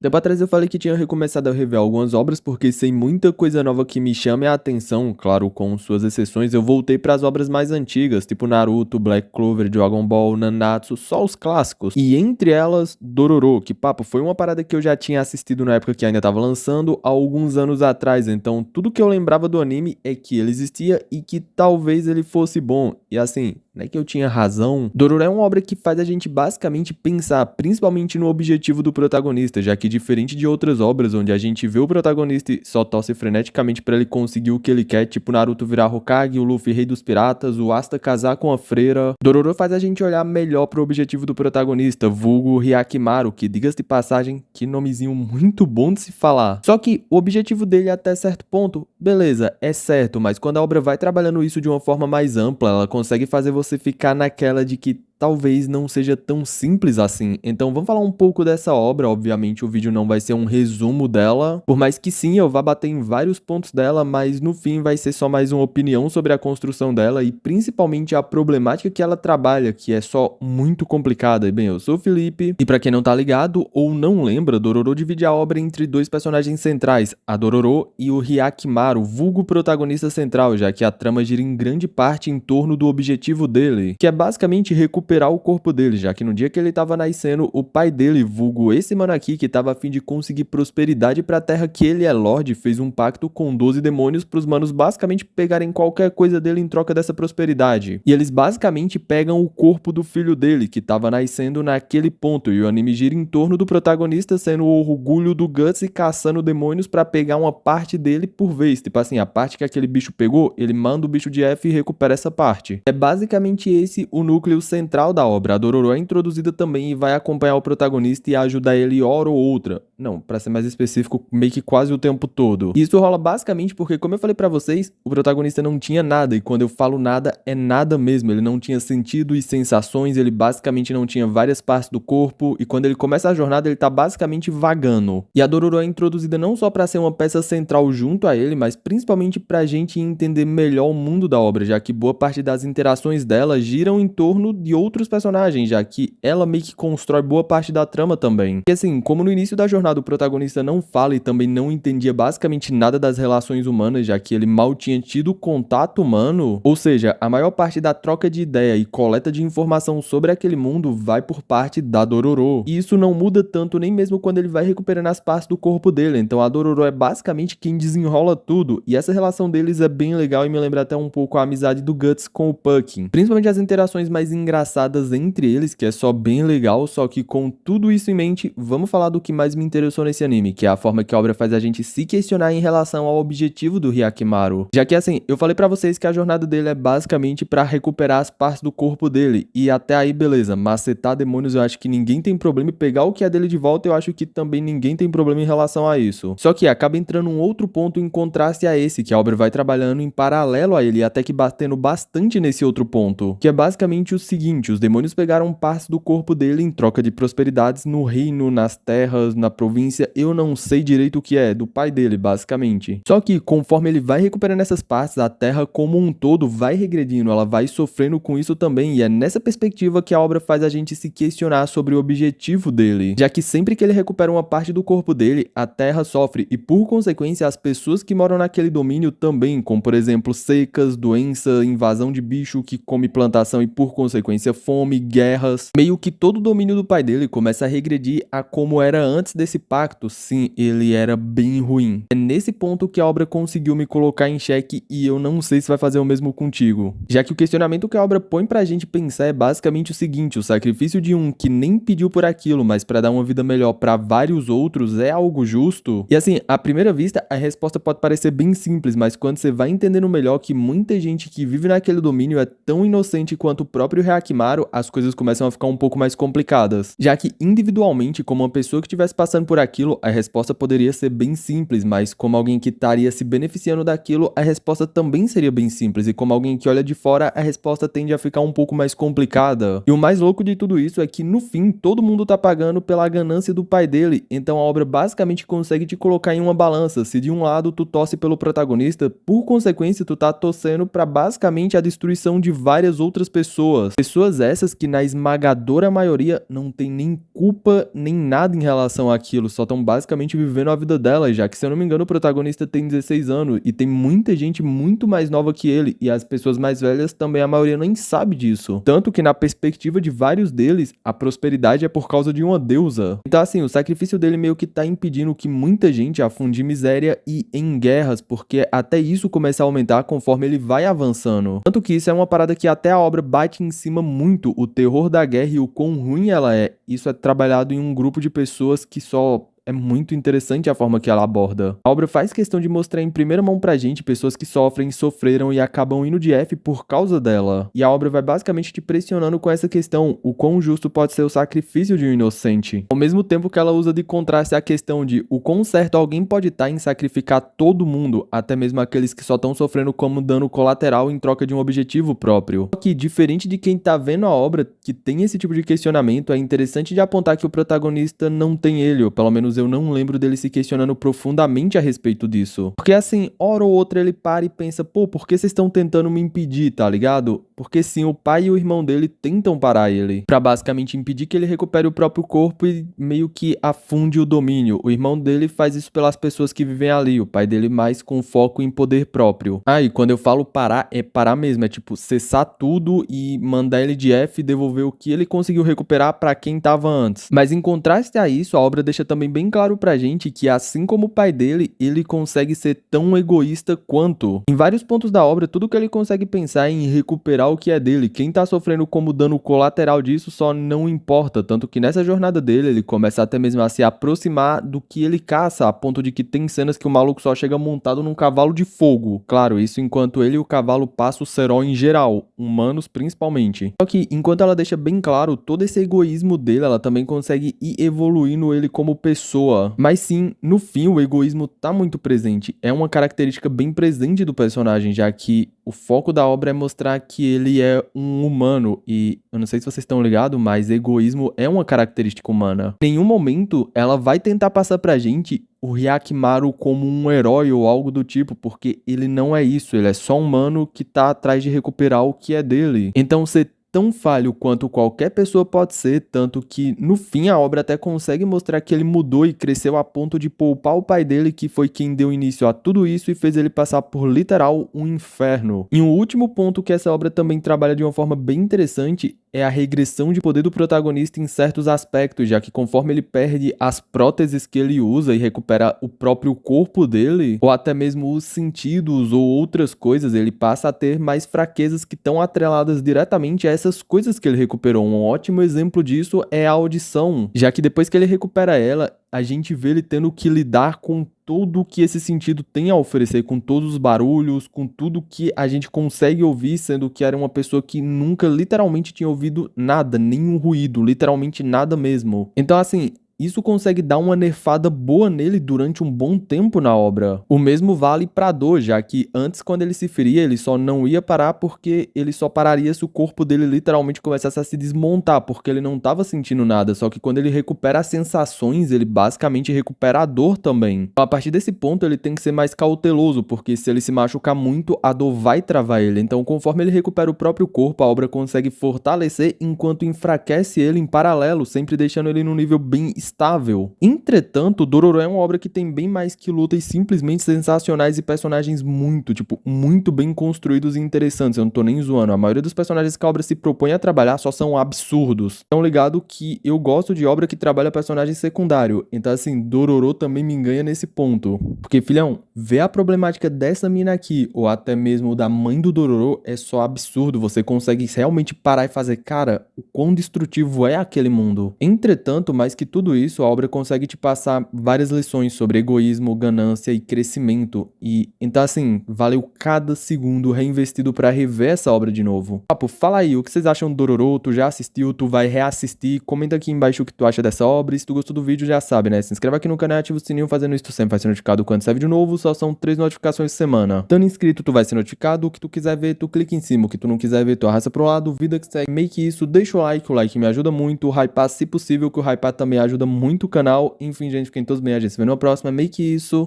Tempo atrás eu falei que tinha recomeçado a rever algumas obras porque sem muita coisa nova que me chame a atenção, claro, com suas exceções, eu voltei para as obras mais antigas, tipo Naruto, Black Clover, Dragon Ball, Nanatsu, só os clássicos. E entre elas, Dororo, que papo, foi uma parada que eu já tinha assistido na época que ainda tava lançando, há alguns anos atrás, então tudo que eu lembrava do anime é que ele existia e que talvez ele fosse bom. E assim, não é que eu tinha razão. Dororo é uma obra que faz a gente basicamente pensar, principalmente no objetivo do protagonista, já que diferente de outras obras onde a gente vê o protagonista e só torce freneticamente pra ele conseguir o que ele quer, tipo Naruto virar Hokage, o Luffy rei dos piratas, o Asta casar com a freira, Dororo faz a gente olhar melhor pro objetivo do protagonista, vulgo Hyakimaru, que diga-se de passagem, que nomezinho muito bom de se falar. Só que o objetivo dele até certo ponto, beleza, é certo, mas quando a obra vai trabalhando isso de uma forma mais ampla, ela consegue fazer você ficar naquela de que talvez não seja tão simples assim. Então vamos falar um pouco dessa obra, obviamente o vídeo não vai ser um resumo dela, por mais que sim, eu vá bater em vários pontos dela, mas no fim vai ser só mais uma opinião sobre a construção dela e principalmente a problemática que ela trabalha, que é só muito complicada. E bem, eu sou o Felipe, e pra quem não tá ligado ou não lembra, Dororo divide a obra entre dois personagens centrais, a Dororo e o Hyakimaru, vulgo protagonista central, já que a trama gira em grande parte em torno do objetivo dele, que é basicamente recuperar o corpo dele, já que no dia que ele tava nascendo, o pai dele, vulgo esse mano aqui, que tava a fim de conseguir prosperidade pra terra que ele é lorde, fez um pacto com 12 demônios pros manos basicamente pegarem qualquer coisa dele em troca dessa prosperidade. E eles basicamente pegam o corpo do filho dele, que tava nascendo naquele ponto, e o anime gira em torno do protagonista sendo o orgulho do Guts e caçando demônios pra pegar uma parte dele por vez. Tipo assim, a parte que aquele bicho pegou, ele manda o bicho de F e recupera essa parte. É basicamente esse o núcleo central da obra. A Dororo é introduzida também e vai acompanhar o protagonista e ajudar ele hora ou outra. Não, pra ser mais específico, meio que quase o tempo todo. E isso rola basicamente porque, como eu falei pra vocês, o protagonista não tinha nada, e quando eu falo nada, é nada mesmo. Ele não tinha sentido e sensações, ele basicamente não tinha várias partes do corpo, e quando ele começa a jornada, ele tá basicamente vagando. E a Dororo é introduzida não só pra ser uma peça central junto a ele, mas principalmente pra gente entender melhor o mundo da obra, já que boa parte das interações dela giram em torno de outros personagens, já que ela meio que constrói boa parte da trama também. E assim, como no início da jornada o protagonista não fala e também não entendia basicamente nada das relações humanas, já que ele mal tinha tido contato humano, ou seja, a maior parte da troca de ideia e coleta de informação sobre aquele mundo vai por parte da Dororo. E isso não muda tanto nem mesmo quando ele vai recuperando as partes do corpo dele, então a Dororo é basicamente quem desenrola tudo, e essa relação deles é bem legal e me lembra até um pouco a amizade do Guts com o Puckin. Principalmente as interações mais engraçadas entre eles, que é só bem legal, só que com tudo isso em mente, vamos falar do que mais me interessou nesse anime, que é a forma que a obra faz a gente se questionar em relação ao objetivo do Hyakimaru. Já que assim, eu falei pra vocês que a jornada dele é basicamente pra recuperar as partes do corpo dele, e até aí beleza, macetar demônios eu acho que ninguém tem problema, e pegar o que é dele de volta eu acho que também ninguém tem problema em relação a isso. Só que acaba entrando um outro ponto em contraste a esse, que a obra vai trabalhando em paralelo a ele, até que batendo bastante nesse outro ponto, que é basicamente o seguinte: os demônios pegaram partes do corpo dele em troca de prosperidades no reino, nas terras, na província, eu não sei direito o que é, do pai dele, basicamente. Só que, conforme ele vai recuperando essas partes, a terra como um todo vai regredindo, ela vai sofrendo com isso também, e é nessa perspectiva que a obra faz a gente se questionar sobre o objetivo dele, já que sempre que ele recupera uma parte do corpo dele, a terra sofre, e por consequência as pessoas que moram naquele domínio também, como por exemplo secas, doença, invasão de bicho que come plantação e por consequência fome, guerras. Meio que todo o domínio do pai dele começa a regredir a como era antes desse pacto. Sim, ele era bem ruim. É nesse ponto que a obra conseguiu me colocar em xeque, e eu não sei se vai fazer o mesmo contigo. Já que o questionamento que a obra põe pra gente pensar é basicamente o seguinte: o sacrifício de um que nem pediu por aquilo, mas pra dar uma vida melhor pra vários outros, é algo justo? E assim, à primeira vista, a resposta pode parecer bem simples, mas quando você vai entendendo melhor que muita gente que vive naquele domínio é tão inocente quanto o próprio Hyakimaru, as coisas começam a ficar um pouco mais complicadas. Já que individualmente, como uma pessoa que estivesse passando por aquilo, a resposta poderia ser bem simples, mas como alguém que estaria se beneficiando daquilo, a resposta também seria bem simples, e como alguém que olha de fora, a resposta tende a ficar um pouco mais complicada. E o mais louco de tudo isso é que no fim, todo mundo tá pagando pela ganância do pai dele, então a obra basicamente consegue te colocar em uma balança. Se de um lado tu torce pelo protagonista, por consequência tu tá torcendo pra basicamente a destruição de várias outras pessoas. Pessoas essas que na esmagadora maioria não tem nem culpa nem nada em relação àquilo. aquilo, só estão basicamente vivendo a vida dela, já que, se eu não me engano, o protagonista tem 16 anos e tem muita gente muito mais nova que ele, e as pessoas mais velhas também, a maioria nem sabe disso. Tanto que, na perspectiva de vários deles, a prosperidade é por causa de uma deusa. Então, assim, o sacrifício dele meio que tá impedindo que muita gente afunde em miséria e em guerras, porque até isso começa a aumentar conforme ele vai avançando. Tanto que isso é uma parada que até a obra bate em cima muito, o terror da guerra e o quão ruim ela é. Isso é trabalhado em um grupo de pessoas que só... É muito interessante a forma que ela aborda. A obra faz questão de mostrar em primeira mão pra gente pessoas que sofrem, sofreram e acabam indo de F por causa dela. E a obra vai basicamente te pressionando com essa questão, o quão justo pode ser o sacrifício de um inocente. Ao mesmo tempo que ela usa de contraste a questão de o quão certo alguém pode estar em sacrificar todo mundo, até mesmo aqueles que só estão sofrendo como dano colateral em troca de um objetivo próprio. Só que, diferente de quem tá vendo a obra, que tem esse tipo de questionamento, é interessante de apontar que o protagonista não tem ele, ou pelo menos eu não lembro dele se questionando profundamente a respeito disso. Porque assim, hora ou outra ele para e pensa, pô, por que vocês estão tentando me impedir, tá ligado? Porque sim, o pai e o irmão dele tentam parar ele, pra basicamente impedir que ele recupere o próprio corpo e meio que afunde o domínio. O irmão dele faz isso pelas pessoas que vivem ali, o pai dele mais com foco em poder próprio. Ah, e quando eu falo parar, é parar mesmo, é tipo cessar tudo e mandar ele de F e devolver o que ele conseguiu recuperar pra quem tava antes. Mas em contraste a isso, a obra deixa também bem claro pra gente que, assim como o pai dele, ele consegue ser tão egoísta quanto. Em vários pontos da obra, tudo que ele consegue pensar é em recuperar o que é dele. Quem tá sofrendo como dano colateral disso só não importa, tanto que nessa jornada dele, ele começa até mesmo a se aproximar do que ele caça, a ponto de que tem cenas que o maluco só chega montado num cavalo de fogo. Claro, isso enquanto ele e o cavalo passam o cerol em geral, humanos principalmente. Só que, enquanto ela deixa bem claro todo esse egoísmo dele, ela também consegue ir evoluindo ele como pessoa. Mas sim, no fim, o egoísmo tá muito presente. É uma característica bem presente do personagem, já que o foco da obra é mostrar que ele é um humano. E eu não sei se vocês estão ligados, mas egoísmo é uma característica humana. Em nenhum momento ela vai tentar passar pra gente o Hyakimaru como um herói ou algo do tipo, porque ele não é isso. Ele é só um humano que tá atrás de recuperar o que é dele. Então, ser tão falho quanto qualquer pessoa pode ser, tanto que no fim a obra até consegue mostrar que ele mudou e cresceu a ponto de poupar o pai dele, que foi quem deu início a tudo isso e fez ele passar por literal um inferno. E um último ponto que essa obra também trabalha de uma forma bem interessante é a regressão de poder do protagonista em certos aspectos, já que conforme ele perde as próteses que ele usa e recupera o próprio corpo dele, ou até mesmo os sentidos ou outras coisas, ele passa a ter mais fraquezas que estão atreladas diretamente a essas coisas que ele recuperou. Um ótimo exemplo disso é a audição, já que depois que ele recupera ela, a gente vê ele tendo que lidar com tudo que esse sentido tem a oferecer, com todos os barulhos, com tudo que a gente consegue ouvir, sendo que era uma pessoa que nunca literalmente tinha ouvido nada, nenhum ruído, literalmente nada mesmo. Então, assim, isso consegue dar uma nerfada boa nele durante um bom tempo na obra. O mesmo vale pra dor, já que antes, quando ele se feria, ele só não ia parar porque ele só pararia se o corpo dele literalmente começasse a se desmontar, porque ele não tava sentindo nada. Só que quando ele recupera as sensações, ele basicamente recupera a dor também. Então, a partir desse ponto, ele tem que ser mais cauteloso, porque se ele se machucar muito, a dor vai travar ele. Então, conforme ele recupera o próprio corpo, a obra consegue fortalecer enquanto enfraquece ele em paralelo, sempre deixando ele num nível bem estável. Entretanto, Dororo é uma obra que tem bem mais que lutas simplesmente sensacionais e personagens muito bem construídos e interessantes. Eu não tô nem zoando. A maioria dos personagens que a obra se propõe a trabalhar só são absurdos. Então, ligado que eu gosto de obra que trabalha personagem secundário. Então, assim, Dororo também me enganha nesse ponto. Porque, filhão, ver a problemática dessa mina aqui, ou até mesmo da mãe do Dororo, é só absurdo. Você consegue realmente parar e fazer, cara, o quão destrutivo é aquele mundo. Entretanto, mais que tudo isso, a obra consegue te passar várias lições sobre egoísmo, ganância e crescimento. E então, assim, valeu cada segundo reinvestido pra rever essa obra de novo. Papo, fala aí, o que vocês acham do Dororo? Tu já assistiu? Tu vai reassistir? Comenta aqui embaixo o que tu acha dessa obra. E se tu gostou do vídeo, já sabe, né? Se inscreve aqui no canal e ativa o sininho. Fazendo isso, tu sempre vai ser notificado quando sair vídeo novo. Só são 3 notificações por semana. Estando inscrito, tu vai ser notificado. O que tu quiser ver, tu clica em cima. O que tu não quiser ver, tu arrasta pro lado. Vida que segue, make isso, deixa o like me ajuda muito. Hypar, se possível, que o hypar também ajuda muito o canal. Enfim, gente, fiquem todos bem. A gente se vê na próxima. Make isso.